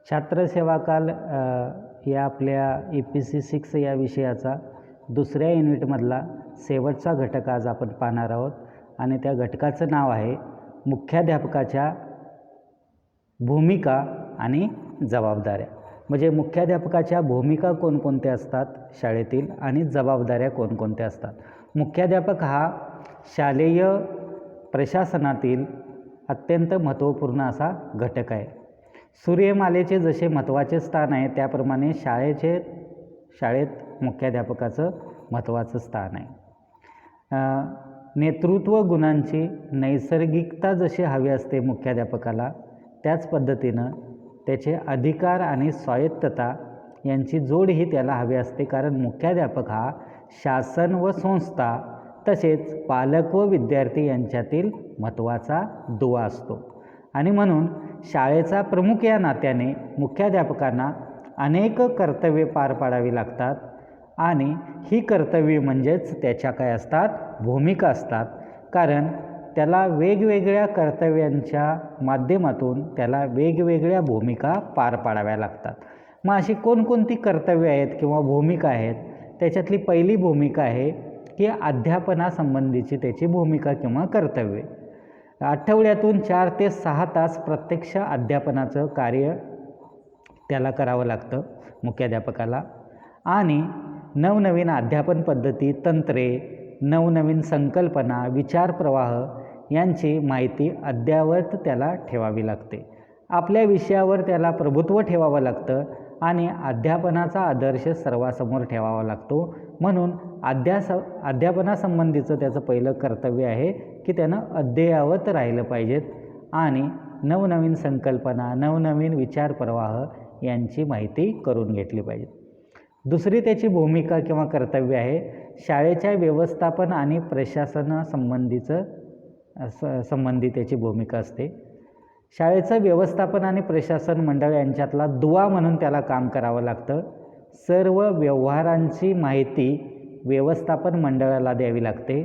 छात्र सेवा काल या आपल्या EPC6 या विषयाचा दुसऱ्या युनिटमधला शेवटचा घटक आज आपण पाहणार आहोत आणि त्या घटकाचं नाव आहे मुख्याध्यापकाच्या भूमिका आणि जबाबदाऱ्या. म्हणजे मुख्याध्यापकाच्या भूमिका कोणकोणत्या असतात शाळेतील आणि जबाबदाऱ्या कोणकोणत्या असतात. मुख्याध्यापक हा शालेय प्रशासनातील अत्यंत महत्त्वपूर्ण असा घटक आहे. सूर्यमालेचे जसे महत्त्वाचे स्थान आहे त्याप्रमाणे शाळेत मुख्याध्यापकाचं महत्त्वाचं स्थान आहे. नेतृत्व गुणांची नैसर्गिकता जशी हवी असते मुख्याध्यापकाला, त्याच पद्धतीनं त्याचे अधिकार आणि स्वायत्तता यांची जोडही त्याला हवी असते. कारण मुख्याध्यापक हा शासन व संस्था तसेच पालक व विद्यार्थी यांच्यातील महत्त्वाचा दुवा असतो आणि म्हणून शाळेचा प्रमुख या नात्याने मुख्याध्यापकांना अनेक कर्तव्ये पार पाडावी लागतात आणि ही कर्तव्ये म्हणजेच त्याच्या काय असतात, भूमिका असतात. कारण त्याला वेगवेगळ्या कर्तव्यांच्या माध्यमातून त्याला वेगवेगळ्या भूमिका पार पाडाव्या लागतात. मग अशी कोणकोणती कर्तव्ये आहेत किंवा भूमिका आहेत, त्याच्यातली पहिली भूमिका आहे की अध्यापनासंबंधीची त्याची भूमिका किंवा कर्तव्ये. आठवड्यातून 4 ते 6 तास प्रत्यक्ष अध्यापनाचं कार्य त्याला करावं लागतं मुख्याध्यापकाला आणि नवनवीन अध्यापन पद्धती, तंत्रे, नवनवीन संकल्पना, विचारप्रवाह यांची माहिती अद्ययावत त्याला ठेवावी लागते. आपल्या विषयावर त्याला प्रभुत्व ठेवावं लागतं आणि अध्यापनाचा आदर्श सर्वांसमोर ठेवावा लागतो. म्हणून अध्यापनासंबंधीचं त्याचं पहिलं कर्तव्य आहे की त्यानं अद्ययावत राहिलं पाहिजेत आणि नवनवीन संकल्पना, नवनवीन विचारप्रवाह यांची माहिती करून घेतली पाहिजे. दुसरी त्याची भूमिका किंवा कर्तव्य आहे शाळेच्या व्यवस्थापन आणि संबंधी त्याची भूमिका असते. शाळेचं व्यवस्थापन आणि प्रशासन मंडळ यांच्यातला दुवा म्हणून त्याला काम करावं लागतं. सर्व व्यवहारांची माहिती व्यवस्थापन मंडळाला द्यावी लागते.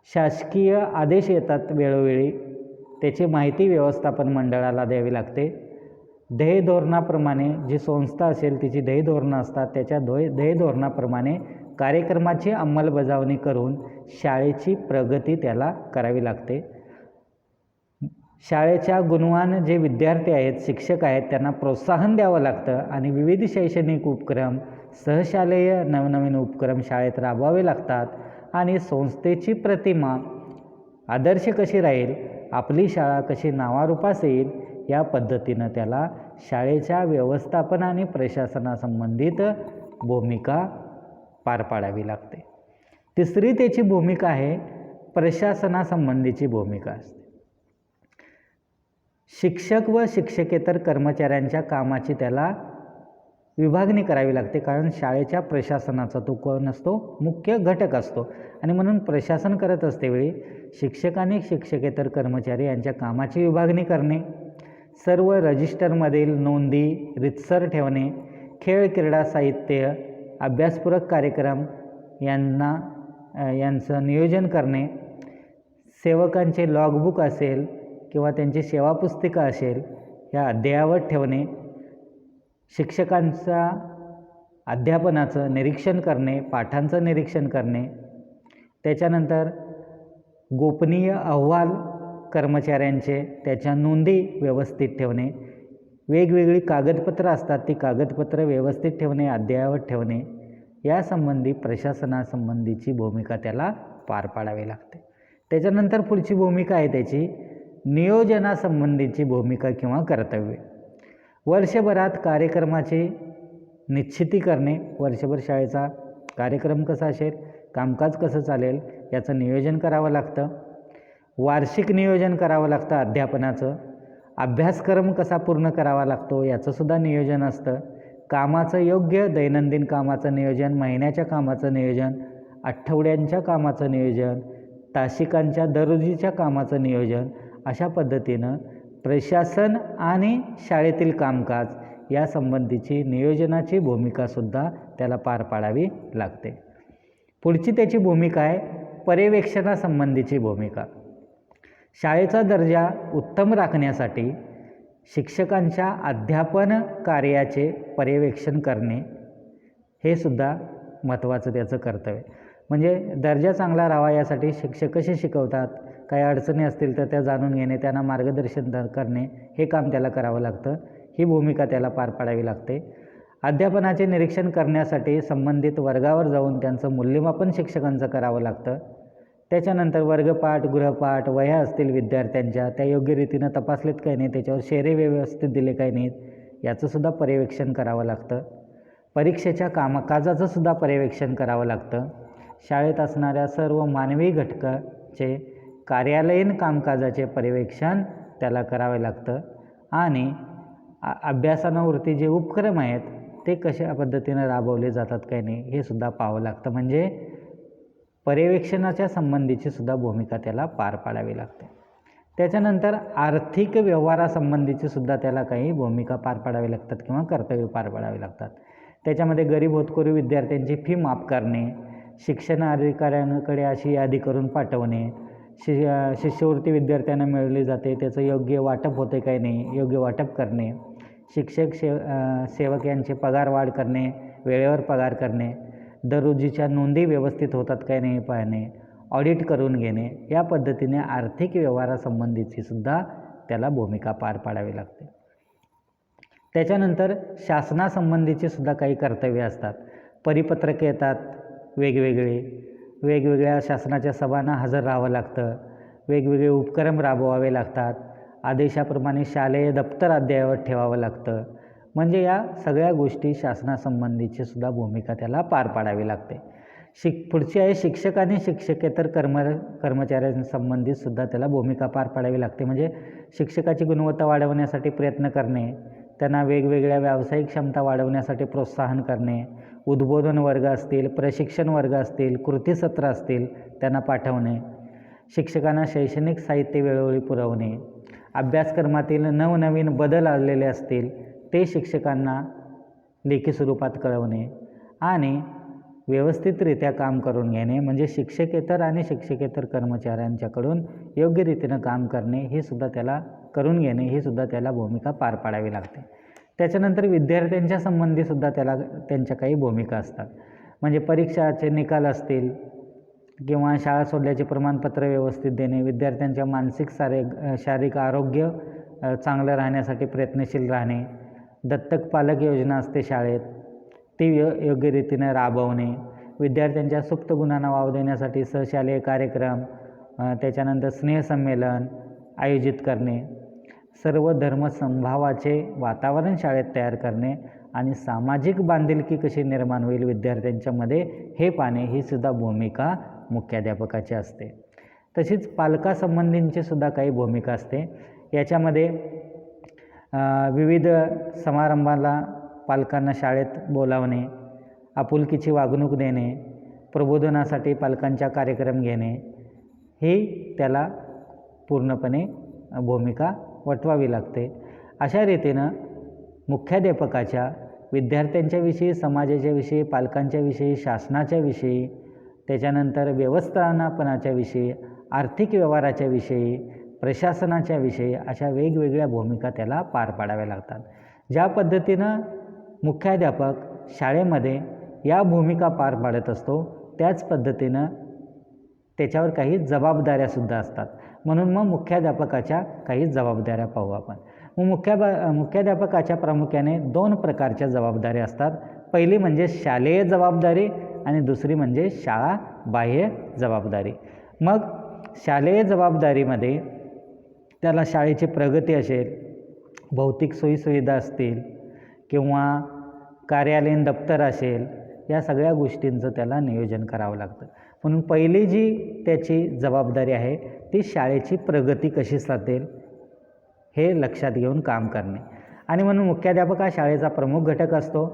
शासकीय आदेश येतात वेळोवेळी, त्याची माहिती व्यवस्थापन मंडळाला द्यावी लागते. ध्येयधोरणाप्रमाणे जी संस्था असेल तिची ध्येयधोरणं असतात, त्याच्या ध्येयधोरणाप्रमाणे कार्यक्रमाची अंमलबजावणी करून शाळेची प्रगती त्याला करावी लागते. शाळेच्या गुणवान जे विद्यार्थी आहेत, शिक्षक आहेत, त्यांना प्रोत्साहन द्यावं लागतं आणि विविध शैक्षणिक उपक्रम, सहशालेय नवनवीन उपक्रम शाळेत राबवावे लागतात आणि संस्थेची प्रतिमा आदर्श कशी राहील, आपली शाळा कशी नावारूपास येईल या पद्धतीनं त्याला शाळेच्या व्यवस्थापन आणि प्रशासनासंबंधित भूमिका पार पाडावी लागते. तिसरी त्याची भूमिका आहे प्रशासनासंबंधीची भूमिका असते. शिक्षक व शिक्षकेतर कर्मचाऱ्यांच्या कामाची त्याला विभागणी करावी लागते. कारण शाळेच्या प्रशासनाचा तो कोण असतो, मुख्य घटक असतो आणि म्हणून प्रशासन करत असतेवेळी शिक्षक आणि शिक्षकेतर कर्मचारी यांच्या कामाची विभागणी करणे, सर्व रजिस्टरमधील नोंदी रीतसर ठेवणे, खेळ क्रीडा साहित्य, अभ्यासपूरक कार्यक्रम यांचं नियोजन करणे, सेवकांचे लॉगबुक असेल किंवा त्यांची सेवापुस्तिका असेल ह्या अद्ययावत ठेवणे, शिक्षकांच्या अध्यापनाचं निरीक्षण करणे, पाठांचं निरीक्षण करणे, त्याच्यानंतर गोपनीय अहवाल कर्मचाऱ्यांचे त्याच्या नोंदी व्यवस्थित ठेवणे, वेगवेगळी कागदपत्रं असतात ती कागदपत्रं व्यवस्थित ठेवणे, अद्ययावत ठेवणे यासंबंधी प्रशासनासंबंधीची भूमिका त्याला पार पाडावी लागते. त्याच्यानंतर पुढची भूमिका आहे त्याची नियोजनासंबंधीची भूमिका किंवा कर्तव्य. वर्षभरात कार्यक्रमाची निश्चिती करणे, वर्षभर शाळेचा कार्यक्रम कसा असेल, कामकाज कसं चालेल याचं नियोजन करावं लागतं. वार्षिक नियोजन करावं लागतं अध्यापनाचं. अभ्यासक्रम कसा पूर्ण करावा लागतो याचंसुद्धा नियोजन असतं. कामाचं योग्य दैनंदिन कामाचं नियोजन, महिन्याच्या कामाचं नियोजन, आठवड्यांच्या कामाचं नियोजन, तासिकांच्या दररोजीच्या कामाचं नियोजन अशा पद्धतीनं प्रशासन आणि शाळेतील कामकाज यासंबंधीची नियोजनाची भूमिकासुद्धा त्याला पार पाडावी लागते. पुढची त्याची भूमिका आहे पर्यवेक्षणासंबंधीची भूमिका. शाळेचा दर्जा उत्तम राखण्यासाठी शिक्षकांच्या अध्यापन कार्याचे पर्यवेक्षण करणे हे सुद्धा महत्त्वाचं त्याचं कर्तव्य. म्हणजे दर्जा चांगला राहावा यासाठी शिक्षक कसे शिकवतात, काही अडचणी असतील तर त्या जाणून घेणे, त्यांना मार्गदर्शन करणे हे काम त्याला करावं लागतं. ही भूमिका त्याला पार पाडावी लागते. अध्यापनाचे निरीक्षण करण्यासाठी संबंधित वर्गावर जाऊन त्यांचं मूल्यमापन शिक्षकांचं करावं लागतं. त्याच्यानंतर वर्गपाठ, गृहपाठ, वह्या असतील विद्यार्थ्यांच्या त्या योग्य रीतीनं तपासलेत काही नाही, त्याच्यावर शेरे व्यवस्थित दिले काही नाहीत याचंसुद्धा पर्यवेक्षण करावं लागतं. परीक्षेच्या कामकाजाचंसुद्धा पर्यवेक्षण करावं लागतं. शाळेत असणाऱ्या सर्व मानवी घटकाचे कार्यालयीन कामकाजाचे पर्यवेक्षण त्याला करावे लागतं. आणि अभ्यासानुवृत्ती जे उपक्रम आहेत ते कशा पद्धतीनं राबवले जातात काही नाही हे सुद्धा पाहावं लागतं. म्हणजे पर्यवेक्षणाच्या संबंधीची सुद्धा भूमिका त्याला पार पाडावी लागते. त्याच्यानंतर आर्थिक व्यवहारासंबंधीची सुद्धा त्याला काही भूमिका पार पाडावी लागतात किंवा कर्तव्य पार पाडावी लागतात. त्याच्यामध्ये गरीब होतकरू विद्यार्थ्यांची फी माफ करणे, शिक्षण अधिकाऱ्यांकडे अशी यादी करून पाठवणे, शिष्यवृत्ती विद्यार्थ्यांना मिळवली जाते त्याचं योग्य वाटप होते काही नाही योग्य वाटप करणे, शिक्षक सेवक यांचे पगार वाढ करणे, वेळेवर पगार करणे, दररोजीच्या नोंदी व्यवस्थित होतात काही नाही पाहणे, ऑडिट करून घेणे, या पद्धतीने आर्थिक व्यवहारासंबंधीची सुद्धा त्याला भूमिका पार पाडावी लागते. त्याच्यानंतर शासनासंबंधीची सुद्धा काही कर्तव्य असतात. परिपत्रके येतात वेगवेगळ्या शासनाच्या सभांना हजर राहावं लागतं, वेगवेगळे उपक्रम राबवावे लागतात, आदेशाप्रमाणे शालेय दप्तर अद्ययावत ठेवावं लागतं. म्हणजे या सगळ्या गोष्टी शासनासंबंधीची सुद्धा भूमिका त्याला पार पाडावी लागते. पुढची आहे शिक्षक आणि शिक्षकेतर कर्मचाऱ्यांसंबंधित सुद्धा त्याला भूमिका पार पाडावी लागते. म्हणजे शिक्षकाची गुणवत्ता वाढवण्यासाठी प्रयत्न करणे, त्यांना वेगवेगळ्या व्यावसायिक क्षमता वाढवण्यासाठी प्रोत्साहन करणे, उद्बोधन वर्ग असतील, प्रशिक्षण वर्ग असतील, कृतीसत्र असतील त्यांना पाठवणे, शिक्षकांना शैक्षणिक साहित्य वेळोवेळी पुरवणे, अभ्यासक्रमातील नवनवीन बदल आलेले असतील ते शिक्षकांना लेखी स्वरूपात कळवणे आणि व्यवस्थितरित्या काम करून घेणे. म्हणजे शिक्षकेतर आणि शिक्षकेतर कर्मचाऱ्यांच्याकडून योग्य रीतीनं काम करणे हे सुद्धा त्याला करून घेणे ही सुद्धा त्याला भूमिका पार पाडावी लागते. त्याच्यानंतर विद्यार्थ्यांच्या संबंधीसुद्धा त्याला त्यांच्या काही भूमिका असतात. म्हणजे परीक्षाचे निकाल असतील किंवा शाळा सोडल्याचे प्रमाणपत्र व्यवस्थित देणे, विद्यार्थ्यांच्या मानसिक शारीरिक आरोग्य चांगलं राहण्यासाठी प्रयत्नशील राहणे, दत्तक पालक योजना असते शाळेत ती योग्य रीतीने राबवणे, विद्यार्थ्यांच्या सुप्त गुणांना वाव देण्यासाठी सहशालेय कार्यक्रम, त्याच्यानंतर स्नेहसंमेलन आयोजित करणे, सर्व धर्मसंभावाचे वातावरण शाळेत तयार करणे आणि सामाजिक बांधिलकी कशी निर्माण होईल विद्यार्थ्यांच्यामध्ये हे पाहणे ही सुद्धा भूमिका मुख्याध्यापकाची असते. तशीच पालकासंबंधींची सुद्धा काही भूमिका असते. याच्यामध्ये विविध समारंभाला पालकांना शाळेत बोलावणे, आपुलकीची वागणूक देणे, प्रबोधनासाठी पालकांच्या कार्यक्रम घेणे ही त्याला पूर्णपणे भूमिका वठवावी लागते. अशा रीतीनं मुख्याध्यापकाच्या विद्यार्थ्यांच्या विषयी, समाजाच्या विषयी, पालकांच्या विषयी, शासनाच्या विषयी, त्याच्यानंतर व्यवस्थापनाच्या विषयी, आर्थिक व्यवहाराच्या विषयी, प्रशासनाच्या विषयी अशा वेगवेगळ्या भूमिका त्याला पार पाडाव्या लागतात. ज्या पद्धतीनं मुख्याध्यापक शाळेमध्ये या भूमिका पार पाडत असतो त्याच पद्धतीनं त्याच्यावर काही जबाबदाऱ्यासुद्धा असतात. म्हणून मग मुख्याध्यापकाच्या काही जबाबदाऱ्या पाहू आपण. मुख्याध्यापकाच्या प्रामुख्याने 2 प्रकारच्या जबाबदाऱ्या असतात. पहिली म्हणजे शालेय जबाबदारी आणि दुसरी म्हणजे शाळा बाह्य जबाबदारी. मग शालेय जबाबदारीमध्ये त्याला शाळेची प्रगती असेल, भौतिक सोयीसुविधा असतील किंवा कार्यालयीन दप्तर असेल या सगळ्या गोष्टींचं त्याला नियोजन करावं लागतं. म्हणून पहिली जी त्याची जबाबदारी आहे ती शाळेची प्रगती कशी साधेल हे लक्षात घेऊन काम करणे. आणि म्हणून मुख्याध्यापक हा शाळेचा प्रमुख घटक असतो.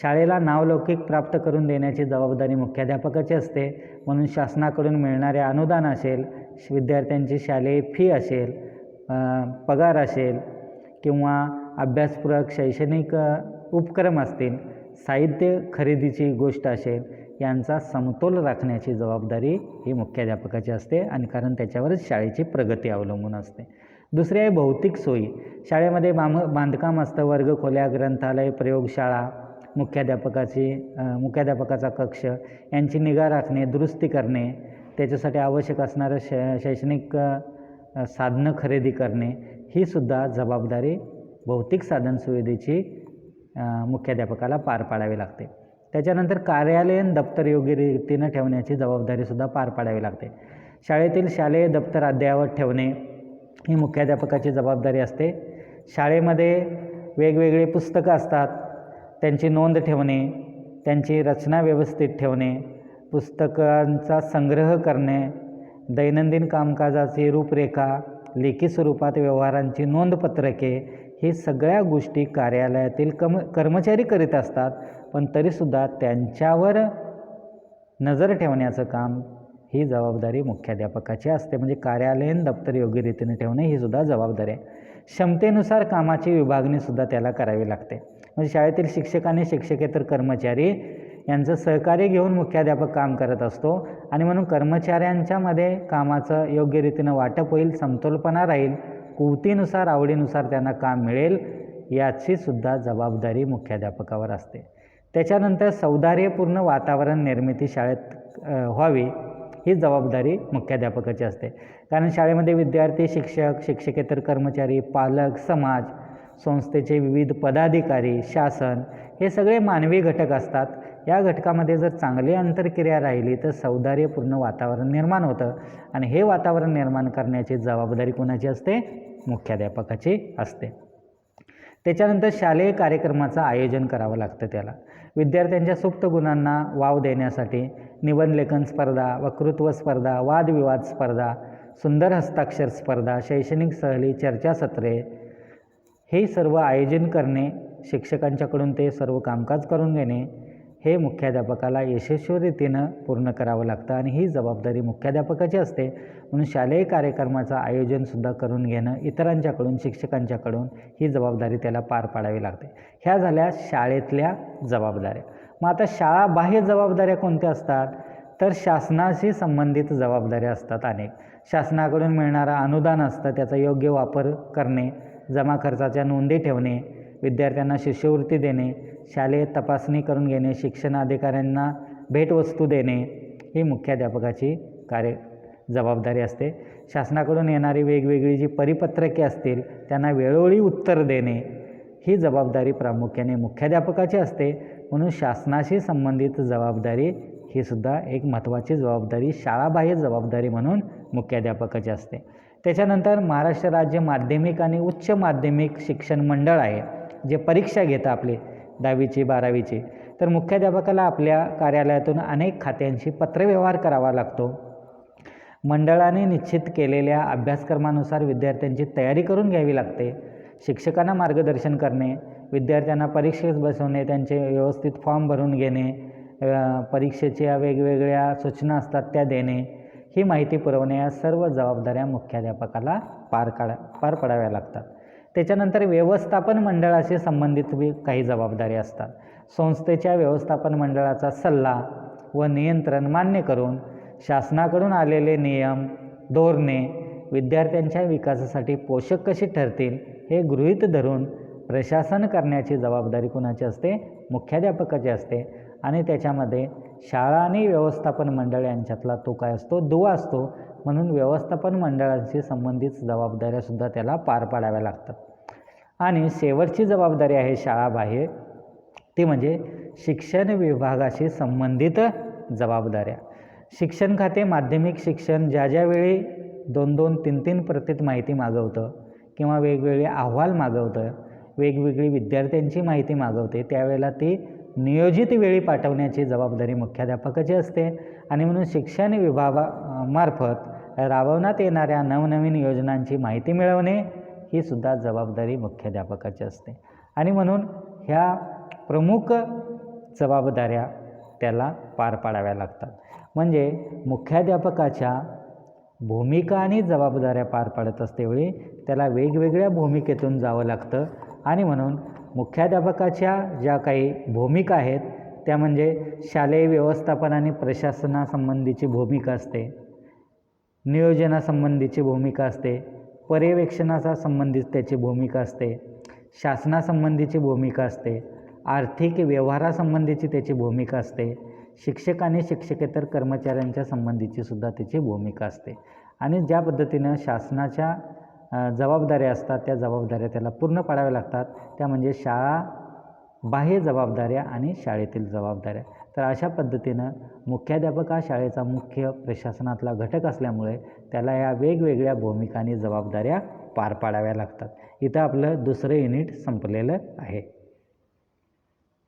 शाळेला नावलौकिक प्राप्त करून देण्याची जबाबदारी मुख्याध्यापकाची असते. म्हणून शासनाकडून मिळणारे अनुदान असेल, विद्यार्थ्यांची शालेय फी असेल, पगार असेल किंवा अभ्यासपूरक शैक्षणिक उपक्रम असतील, साहित्य खरेदीची गोष्ट असेल यांचा समतोल राखण्याची जबाबदारी ही मुख्याध्यापकाची असते. आणि कारण त्याच्यावरच शाळेची प्रगती अवलंबून असते. दुसरी आहे भौतिक सोयी. शाळेमध्ये बांधकाम असतं, वर्गखोल्या, ग्रंथालय, प्रयोगशाळा, मुख्याध्यापकाचा कक्ष यांची निगा राखणे, दुरुस्ती करणे, त्याच्यासाठी आवश्यक असणारं शैक्षणिक साधनं खरेदी करणे, ही सुद्धा जबाबदारी भौतिक साधनसुविधेची मुख्याध्यापकाला पार पाडावी लागते. त्याच्यानंतर कार्यालयीन दप्तर योग्य रीतीनं ठेवण्याची जबाबदारीसुद्धा पार पाडावी लागते. शाळेतील शालेय दप्तर अद्ययावत ठेवणे ही मुख्याध्यापकाची जबाबदारी असते. शाळेमध्ये वेगवेगळी पुस्तकं असतात, त्यांची नोंद ठेवणे, त्यांची रचना व्यवस्थित ठेवणे, पुस्तकांचा संग्रह करणे, दैनंदिन कामकाजाची रूपरेखा, लेखी स्वरूपात व्यवहारांची नोंदपत्रके, ही सगळ्या गोष्टी कार्यालयातील कर्मचारी करीत असतात, पण तरीसुद्धा त्यांच्यावर नजर ठेवण्याचं काम ही जबाबदारी मुख्याध्यापकाची असते. म्हणजे कार्यालयीन दप्तर योग्य रीतीने ठेवणे ही सुद्धा जबाबदारी आहे. क्षमतेनुसार कामाची विभागणीसुद्धा त्याला करावी लागते. म्हणजे शाळेतील शिक्षक आणि शिक्षकेतर कर्मचारी यांचं सहकार्य घेऊन मुख्याध्यापक काम करत असतो आणि म्हणून कर्मचाऱ्यांच्यामध्ये कामाचं योग्य रीतीनं वाटप होईल, समतोलपणा राहील, कुवतीनुसार आवडीनुसार त्यांना काम मिळेल, याची सुद्धा जबाबदारी मुख्याध्यापकावर असते. त्याच्यानंतर सौहार्दपूर्ण वातावरण निर्मिती शाळेत व्हावी ही जबाबदारी मुख्याध्यापकाची असते. कारण शाळेमध्ये विद्यार्थी, शिक्षक, शिक्षकेतर कर्मचारी, पालक, समाज, संस्थेचे विविध पदाधिकारी, शासन हे सगळे मानवी घटक असतात. या घटकामध्ये जर चांगली आंतरक्रिया राहिली तर सौहार्दपूर्ण वातावरण निर्माण होतं आणि हे वातावरण निर्माण करण्याची जबाबदारी कोणाची असते? मुख्याध्यापकाची असते. त्याच्यानंतर शालेय कार्यक्रमाचं आयोजन करावं लागतं त्याला. विद्यार्थ्यांच्या सुप्त गुणांना वाव देण्यासाठी निबंधलेखन स्पर्धा, वक्तृत्व स्पर्धा, वादविवाद स्पर्धा, सुंदर हस्ताक्षर स्पर्धा, शैक्षणिक सहली, चर्चासत्रे हे सर्व आयोजन करणे, शिक्षकांच्याकडून ते सर्व कामकाज करून घेणे हे मुख्याध्यापकाला यशस्वी रीतीनं पूर्ण करावं लागतं आणि ही जबाबदारी मुख्याध्यापकाची असते. म्हणून शालेय कार्यक्रमाचं आयोजनसुद्धा करून घेणं इतरांच्याकडून, शिक्षकांच्याकडून ही जबाबदारी त्याला पार पाडावी लागते. ह्या झाल्या शाळेतल्या जबाबदाऱ्या. मग आता शाळाबाह्य जबाबदाऱ्या कोणत्या असतात? तर शासनाशी संबंधित जबाबदाऱ्या असतात अनेक. शासनाकडून मिळणारं अनुदान असतं, त्याचा योग्य वापर करणे, जमा खर्चाच्या नोंदी ठेवणे, विद्यार्थ्यांना शिष्यवृत्ती देणे, शालेय तपासणी करून घेणे, शिक्षणाधिकाऱ्यांना भेटवस्तू देणे ही मुख्याध्यापकाची जबाबदारी असते. शासनाकडून येणारी वेगवेगळी जी परिपत्रके असतील त्यांना वेळोवेळी उत्तर देणे ही जबाबदारी प्रामुख्याने मुख्याध्यापकाची असते. म्हणून शासनाशी संबंधित जबाबदारी ही सुद्धा एक महत्त्वाची जबाबदारी, शाळाबाह्य जबाबदारी म्हणून मुख्याध्यापकाची असते. त्याच्यानंतर महाराष्ट्र राज्य माध्यमिक आणि उच्च माध्यमिक शिक्षण मंडळ आहे, जे परीक्षा घेतं आपली 10वीची 12वीची, तर मुख्याध्यापकाला आपल्या कार्यालयातून अनेक खात्यांशी पत्रव्यवहार करावा लागतो. मंडळाने निश्चित केलेल्या अभ्यासक्रमानुसार विद्यार्थ्यांची तयारी करून घ्यावी लागते. शिक्षकांना मार्गदर्शन करणे, विद्यार्थ्यांना परीक्षेस बसवणे, त्यांचे व्यवस्थित फॉर्म भरून घेणे, परीक्षेच्या वेगवेगळ्या सूचना असतात त्या देणे, ही माहिती पुरवणे, या सर्व जबाबदाऱ्या मुख्याध्यापकाला पार पाडाव्या लागतात. त्याच्यानंतर व्यवस्थापन मंडळाशी संबंधित काही जबाबदारी असतात. संस्थेच्या व्यवस्थापन मंडळाचा सल्ला व नियंत्रण मान्य करून शासनाकडून आलेले नियम, धोरणे विद्यार्थ्यांच्या विकासासाठी पोषक कशी ठरतील हे गृहीत धरून प्रशासन करण्याची जबाबदारी कुणाची असते? मुख्याध्यापकाची असते. आणि त्याच्यामध्ये शाळा आणि व्यवस्थापन मंडळ यांच्यातला तो काय असतो? दुवा असतो. म्हणून व्यवस्थापन मंडळांशी संबंधित जबाबदाऱ्यासुद्धा त्याला पार पाडाव्या लागतात. आणि शेवटची जबाबदारी आहे शाळाबाह्य, ती म्हणजे शिक्षण विभागाशी संबंधित जबाबदाऱ्या. शिक्षण खाते माध्यमिक शिक्षण ज्या वेळी 2-2, 3-3 प्रतीत माहिती मागवतं किंवा वेगवेगळे अहवाल मागवतं, वेगवेगळी विद्यार्थ्यांची माहिती मागवते, त्यावेळेला ती नियोजित वेळी पाठवण्याची जबाबदारी मुख्याध्यापकाची असते. आणि म्हणून शिक्षण विभागामार्फत राबवण्यात येणाऱ्या नवनवीन योजनांची माहिती मिळवणे ही सुद्धा जबाबदारी मुख्याध्यापकाची असते. आणि म्हणून ह्या प्रमुख जबाबदाऱ्या त्याला पार पाडाव्या लागतात. म्हणजे मुख्याध्यापकाच्या भूमिका आणि जबाबदाऱ्या पार पाडत असतेवेळी त्याला वेगवेगळ्या भूमिकेतून जावं लागतं. आणि म्हणून मुख्याध्यापकाच्या ज्या काही भूमिका आहेत त्या म्हणजे शालेय व्यवस्थापन आणि प्रशासनासंबंधीची भूमिका असते, नियोजनासंबंधीची भूमिका असते, पर्यवेक्षणाचा संबंधित त्याची भूमिका असते, शासनासंबंधीची भूमिका असते, आर्थिक व्यवहारासंबंधीची त्याची भूमिका असते, शिक्षक आणि शिक्षकेतर कर्मचाऱ्यांच्या संबंधीची सुद्धा त्याची भूमिका असते. आणि ज्या पद्धतीनं शासनाच्या जबाबदाऱ्या असतात त्या जबाबदाऱ्या त्याला पूर्ण पाडाव्या लागतात, त्या म्हणजे शाळा बाह्य जबाबदाऱ्या आणि शाळेतील जबाबदाऱ्या. तर अशा पद्धतीनं मुख्याध्यापक हा शाळेचा मुख्य प्रशासनातला घटक असल्यामुळे त्याला या वेगवेगळ्या भूमिका आणि जबाबदाऱ्या पार पाडाव्या लागतात. इथं आपलं दुसरं युनिट संपलेलं आहे.